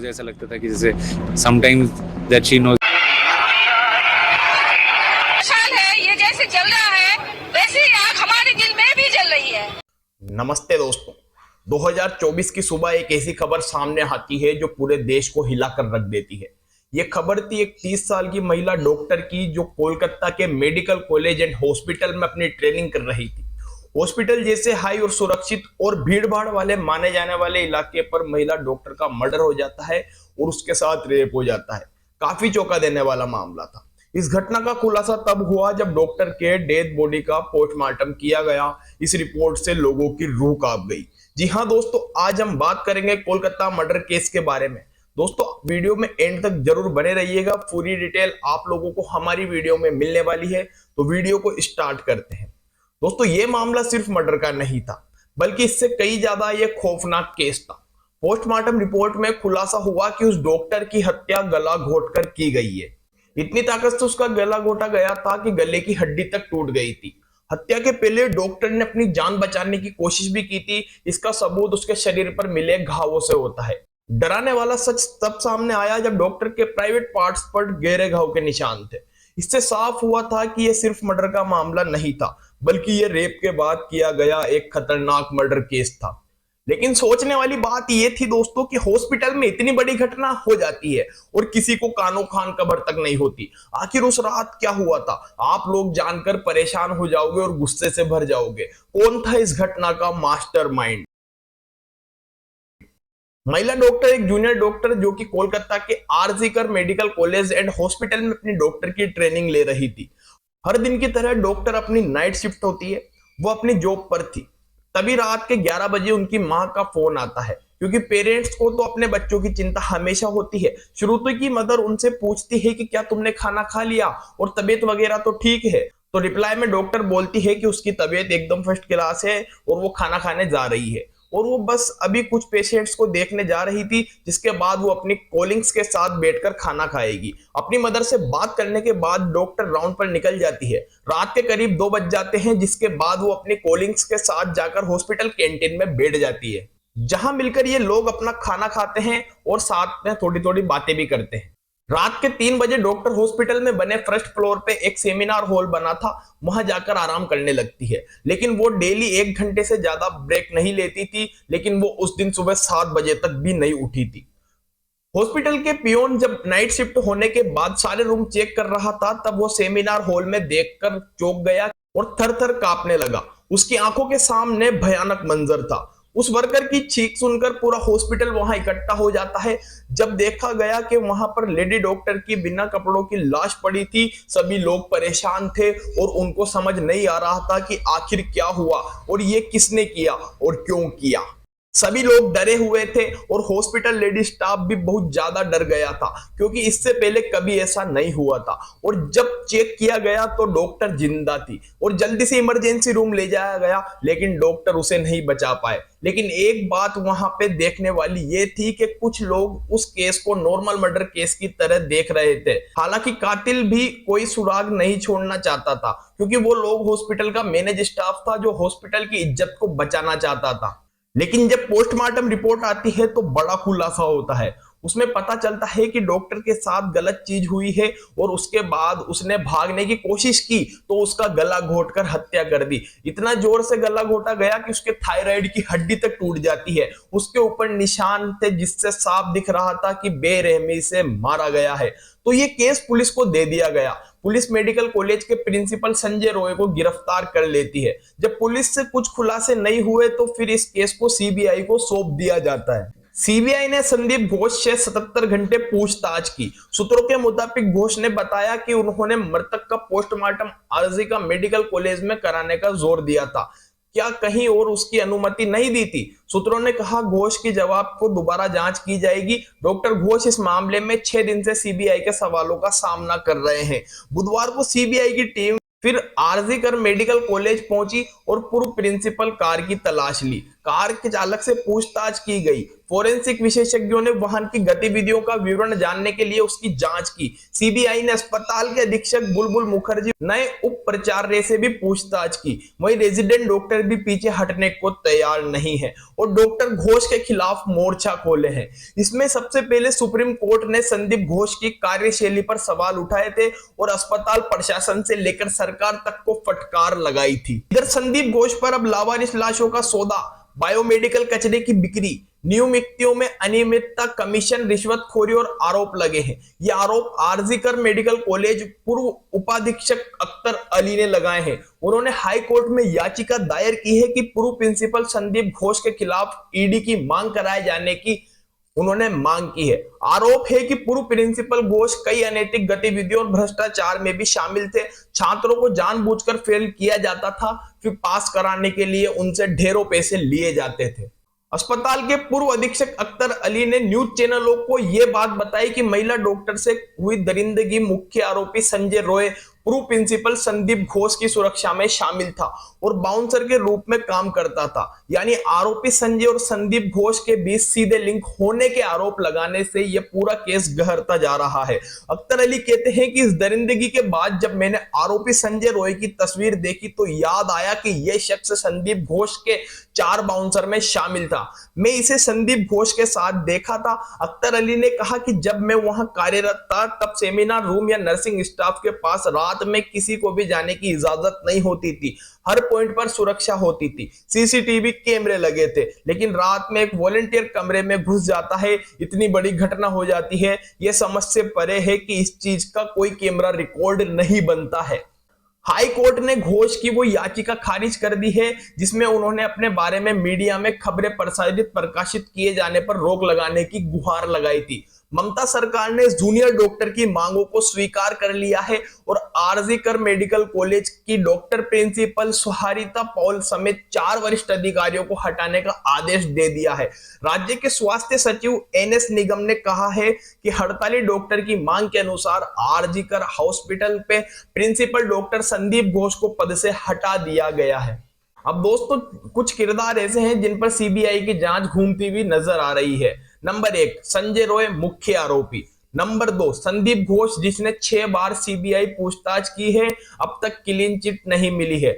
मुझे ऐसा लगता था कि जैसे समटाइम्स दैट शी नोज है, ये जैसे जल रहा है वैसे ही आग हमारे दिल में भी जल रही है। नमस्ते दोस्तों। 2024 की सुबह एक ऐसी खबर सामने आती है जो पूरे देश को हिलाकर रख देती है। ये खबर थी एक 30 साल की महिला डॉक्टर की जो कोलकाता के मेडिकल कॉलेज एंड हॉस्पिटल में अपनी ट्रेनिंग कर रही थी। हॉस्पिटल जैसे हाई और सुरक्षित और भीड़ भाड़ वाले माने जाने वाले इलाके पर महिला डॉक्टर का मर्डर हो जाता है और उसके साथ रेप हो जाता है। काफी चौंका देने वाला मामला था। इस घटना का खुलासा तब हुआ जब डॉक्टर के डेड बॉडी का पोस्टमार्टम किया गया। इस रिपोर्ट से लोगों की रूह कांप गई। जी हाँ दोस्तों, आज हम बात करेंगे कोलकाता मर्डर केस के बारे में। दोस्तों वीडियो में एंड तक जरूर बने रहिएगा, पूरी डिटेल आप लोगों को हमारी वीडियो में मिलने वाली है। तो वीडियो को स्टार्ट करते हैं। दोस्तों ये मामला सिर्फ मर्डर का नहीं था, बल्कि इससे कई ज्यादा ये खौफनाक केस था। पोस्टमार्टम रिपोर्ट में खुलासा हुआ कि उस डॉक्टर की हत्या गला घोटकर की गई है। इतनी ताकत से उसका गला घोटा गया था कि गले की हड्डी तक टूट गई थी। हत्या के पहले डॉक्टर ने अपनी जान बचाने की कोशिश भी की थी। इसका सबूत उसके शरीर पर मिले घावों से होता है। डराने वाला सच तब सामने आया जब डॉक्टर के प्राइवेट पार्ट्स पर गहरे घाव के निशान थे। इससे साफ हुआ था कि यह सिर्फ मर्डर का मामला नहीं था, बल्कि यह रेप के बाद किया गया एक खतरनाक मर्डर केस था। लेकिन सोचने वाली बात यह थी दोस्तों कि हॉस्पिटल में इतनी बड़ी घटना हो जाती है और किसी को कानो खान खबर तक नहीं होती। आखिर उस रात क्या हुआ था, आप लोग जानकर परेशान हो जाओगे और गुस्से से भर जाओगे। कौन था इस घटना का मास्टरमाइंड? महिला डॉक्टर एक जूनियर डॉक्टर जो कि कोलकाता के आरजी कर मेडिकल कॉलेज एंड हॉस्पिटल में अपनी डॉक्टर की ट्रेनिंग ले रही थी। हर दिन की तरह डॉक्टर अपनी नाइट शिफ्ट होती है, वो अपनी जॉब पर थी। तभी रात के 11 बजे उनकी मां का फोन आता है, क्योंकि पेरेंट्स को तो अपने बच्चों की चिंता हमेशा होती है। शुरू तो की मदर उनसे पूछती है कि क्या तुमने खाना खा लिया और तबीयत वगैरह तो ठीक है। तो रिप्लाई में डॉक्टर बोलती है कि उसकी तबीयत एकदम फर्स्ट क्लास है और वो खाना खाने जा रही है और वो बस अभी कुछ पेशेंट्स को देखने जा रही थी, जिसके बाद वो अपनी कॉलिंग्स के साथ बैठकर खाना खाएगी। अपनी मदर से बात करने के बाद डॉक्टर राउंड पर निकल जाती है। रात के करीब 2 बज जाते हैं, जिसके बाद वो अपनी कॉलिंग्स के साथ जाकर हॉस्पिटल कैंटीन में बैठ जाती है, जहां मिलकर ये लोग अपना खाना खाते हैं और साथ में थोड़ी थोड़ी बातें भी करते हैं। रात के 3 बजे डॉक्टर हॉस्पिटल में बने फर्स्ट फ्लोर पे एक सेमिनार हॉल बना था, वहां जाकर आराम करने लगती है। लेकिन वो डेली 1 घंटे से ज्यादा ब्रेक नहीं लेती थी, लेकिन वो उस दिन सुबह 7 बजे तक भी नहीं उठी थी। हॉस्पिटल के पियोन जब नाइट शिफ्ट होने के बाद सारे रूम चेक कर रहा था, तब वो सेमिनार हॉल में देखकर चौंक गया और थर थर कांपने लगा। उसकी आंखों के सामने भयानक मंजर था। उस वर्कर की चीख सुनकर पूरा हॉस्पिटल वहां इकट्ठा हो जाता है। जब देखा गया कि वहां पर लेडी डॉक्टर की बिना कपड़ों की लाश पड़ी थी, सभी लोग परेशान थे और उनको समझ नहीं आ रहा था कि आखिर क्या हुआ और ये किसने किया और क्यों किया। सभी लोग डरे हुए थे और हॉस्पिटल लेडी स्टाफ भी बहुत ज्यादा डर गया था, क्योंकि इससे पहले कभी ऐसा नहीं हुआ था। और जब चेक किया गया तो डॉक्टर जिंदा थी और जल्दी से इमरजेंसी रूम ले जाया गया, लेकिन डॉक्टर उसे नहीं बचा पाए। लेकिन एक बात वहां पे देखने वाली ये थी कि कुछ लोग उस केस को नॉर्मल मर्डर केस की तरह देख रहे थे। हालांकि कातिल भी कोई सुराग नहीं छोड़ना चाहता था, क्योंकि वो लोग हॉस्पिटल का मैनेज स्टाफ था जो हॉस्पिटल की इज्जत को बचाना चाहता था। लेकिन जब पोस्टमार्टम रिपोर्ट आती है तो बड़ा खुलासा होता है। उसमें पता चलता है कि डॉक्टर के साथ गलत चीज हुई है और उसके बाद उसने भागने की कोशिश की तो उसका गला घोटकर हत्या कर दी। इतना जोर से गला घोटा गया कि उसके थायराइड की हड्डी तक टूट जाती है। उसके ऊपर निशान थे जिससे साफ दिख रहा था कि बेरहमी से मारा गया है। तो ये केस पुलिस को दे दिया गया। पुलिस मेडिकल कॉलेज के प्रिंसिपल संजय रॉय को गिरफ्तार कर लेती है। जब पुलिस से कुछ खुलासे नहीं हुए तो फिर इस केस को सीबीआई को सौंप दिया जाता है। सीबीआई ने संदीप घोष से 77 घंटे पूछताछ की। सूत्रों के मुताबिक घोष ने बताया कि उन्होंने मृतक का पोस्टमार्टम आरजी का मेडिकल कॉलेज में कराने का जोर दिया था, क्या कहीं और उसकी अनुमति नहीं दी थी। सूत्रों ने कहा घोष के जवाब को दोबारा जांच की जाएगी। डॉक्टर घोष इस मामले में 6 दिन से सीबीआई के सवालों का सामना कर रहे हैं। बुधवार को सीबीआई की टीम फिर आरजी कर मेडिकल कॉलेज पहुंची और पूर्व प्रिंसिपल कार की तलाश ली। कार के चालक से पूछताछ की गई। फोरेंसिक विशेषज्ञों ने वाहन की गतिविधियों का विवरण जानने के लिए उसकी जांच की। सीबीआई ने अस्पताल के अधीक्षक बुलबुल मुखर्जी नए उप प्राचार्य से भी पूछताछ की। वहीं रेजिडेंट डॉक्टर भी पीछे हटने को तैयार नहीं है और डॉक्टर घोष के खिलाफ मोर्चा खोले हैं। इसमें सबसे पहले सुप्रीम कोर्ट ने संदीप घोष की कार्यशैली पर सवाल उठाए थे और अस्पताल प्रशासन से लेकर सरकार तक को फटकार लगाई थी। इधर संदीप घोष पर अब लावारिस लाशों का सौदा, बायोमेडिकल कचरे की बिक्री, नियुक्तियों में अनियमितता, कमीशन, रिश्वतखोरी और आरोप लगे हैं। ये आरोप आरजीकर मेडिकल कॉलेज पूर्व उपाधीक्षक अख्तर अली ने लगाए हैं। उन्होंने हाई कोर्ट में याचिका दायर की है कि पूर्व प्रिंसिपल संदीप घोष के खिलाफ ईडी की मांग कराए जाने की उन्होंने मांग की है। आरोप है कि पूर्व प्रिंसिपल घोष कई अनैतिक गतिविधियों और भ्रष्टाचार में भी शामिल थे। छात्रों को जानबूझकर फेल किया जाता था, फिर पास कराने के लिए उनसे ढेरों पैसे लिए जाते थे। अस्पताल के पूर्व अधीक्षक अख्तर अली ने न्यूज चैनलों को यह बात बताई कि महिला डॉक्टर से हुई दरिंदगी मुख्य आरोपी संजय रॉय पूर्व प्रिंसिपल संदीप घोष की सुरक्षा में शामिल था और बाउंसर के रूप में काम करता था। यानी आरोपी संजय और संदीप घोष के बीच सीधे लिंक होने के आरोप लगाने से यह पूरा केस गहरता जा रहा है। अख्तर अली कहते हैं कि इस दरिंदगी के बाद जब मैंने आरोपी संजय रॉय की तस्वीर देखी तो याद आया कि यह शख्स संदीप घोष के 4 बाउंसर में शामिल था। मैं इसे संदीप घोष के साथ देखा था। अख्तर अली ने कहा कि जब मैं वहां कार्यरत था तब सेमिनार रूम या नर्सिंग स्टाफ के पास रात में किसी को भी जाने की इजाजत नहीं होती थी। हर पॉइंट पर सुरक्षा होती थी, सीसीटीवी कैमरे लगे थे, लेकिन रात में एक वॉलंटियर कमरे में घुस जाता है, इतनी बड़ी घटना हो जाती है। यह समझ से परे है कि इस चीज का कोई कैमरा रिकॉर्ड नहीं बनता है। हाई कोर्ट ने घोष की वो याचिका खारिज कर दी है जिसमें उन्होंने अपने बारे में मीडिया में खबरें प्रकाशित किए जाने पर रोक लगाने की गुहार लगाई थी। ममता सरकार ने जूनियर डॉक्टर की मांगों को स्वीकार कर लिया है और आरजीकर मेडिकल कॉलेज की डॉक्टर प्रिंसिपल सुहारिता पॉल समेत 4 वरिष्ठ अधिकारियों को हटाने का आदेश दे दिया है। राज्य के स्वास्थ्य सचिव एनएस निगम ने कहा है कि हड़ताली डॉक्टर की मांग के अनुसार आरजीकर हॉस्पिटल पे प्रिंसिपल डॉक्टर संदीप घोष को पद से हटा दिया गया है। अब दोस्तों कुछ किरदार ऐसे हैं जिन पर सीबीआई की जांच घूमती हुई नजर आ रही है। नंबर 1 संजय रॉय मुख्य आरोपी। नंबर 2 संदीप घोष जिसने 6 बार सीबीआई पूछताछ की है, अब तक क्लीन चिट नहीं मिली है,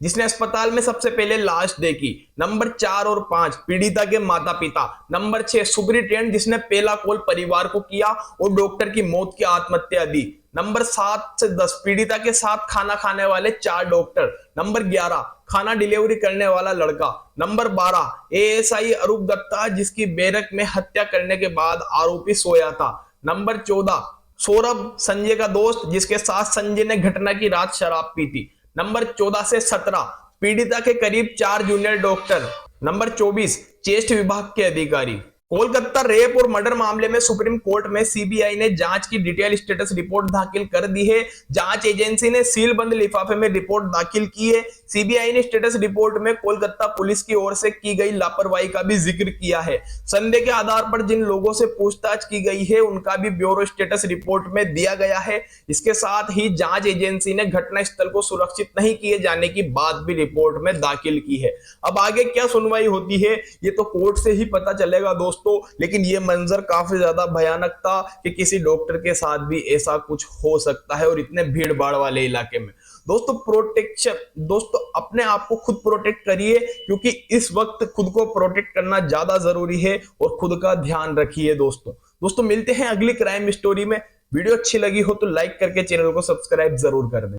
जिसने अस्पताल में सबसे पहले लाश देखी। नंबर 4 और 5 पीड़िता के माता पिता। नंबर 6 सुपरिटेंडेंट जिसने पहला कॉल परिवार को किया और डॉक्टर की मौत की आत्महत्या दी। नंबर 7 से 10 पीड़िता के साथ खाना खाने वाले 4 डॉक्टर। नंबर 11 खाना डिलीवरी करने वाला लड़का। नंबर 12 एएसआई अरूप दत्ता जिसकी बैरक में हत्या करने के बाद आरोपी सोया था। नंबर 14 सौरभ संजय का दोस्त जिसके साथ संजय ने घटना की रात शराब पी थी। नंबर 14 से 17 पीड़िता के करीब 4 जूनियर डॉक्टर। नंबर 24 चेस्ट विभाग के अधिकारी। कोलकाता रेप और मर्डर मामले में सुप्रीम कोर्ट में सीबीआई ने जांच की डिटेल स्टेटस रिपोर्ट दाखिल कर दी है। जांच एजेंसी ने सील बंद लिफाफे में रिपोर्ट दाखिल की है। सीबीआई ने स्टेटस रिपोर्ट में कोलकाता पुलिस की ओर से की गई लापरवाही का भी जिक्र किया है। संदेह के आधार पर जिन लोगों से पूछताछ की गई है उनका भी ब्यूरो स्टेटस रिपोर्ट में दिया गया है। इसके साथ ही जांच एजेंसी ने घटनास्थल को सुरक्षित नहीं किए जाने की बात भी रिपोर्ट में दाखिल की है। अब आगे क्या सुनवाई होती है ये तो कोर्ट से ही पता चलेगा दोस्तों, लेकिन ये मंजर काफी ज्यादा भयानक था कि किसी डॉक्टर के साथ भी ऐसा कुछ हो सकता है और इतने भीड़ भाड़ वाले इलाके में। दोस्तों अपने आप को खुद प्रोटेक्ट करिए क्योंकि इस वक्त खुद को प्रोटेक्ट करना ज्यादा जरूरी है और खुद का ध्यान रखिए। दोस्तों मिलते हैं अगली क्राइम स्टोरी में। वीडियो अच्छी लगी हो तो लाइक करके चैनल को सब्सक्राइब जरूर कर दें।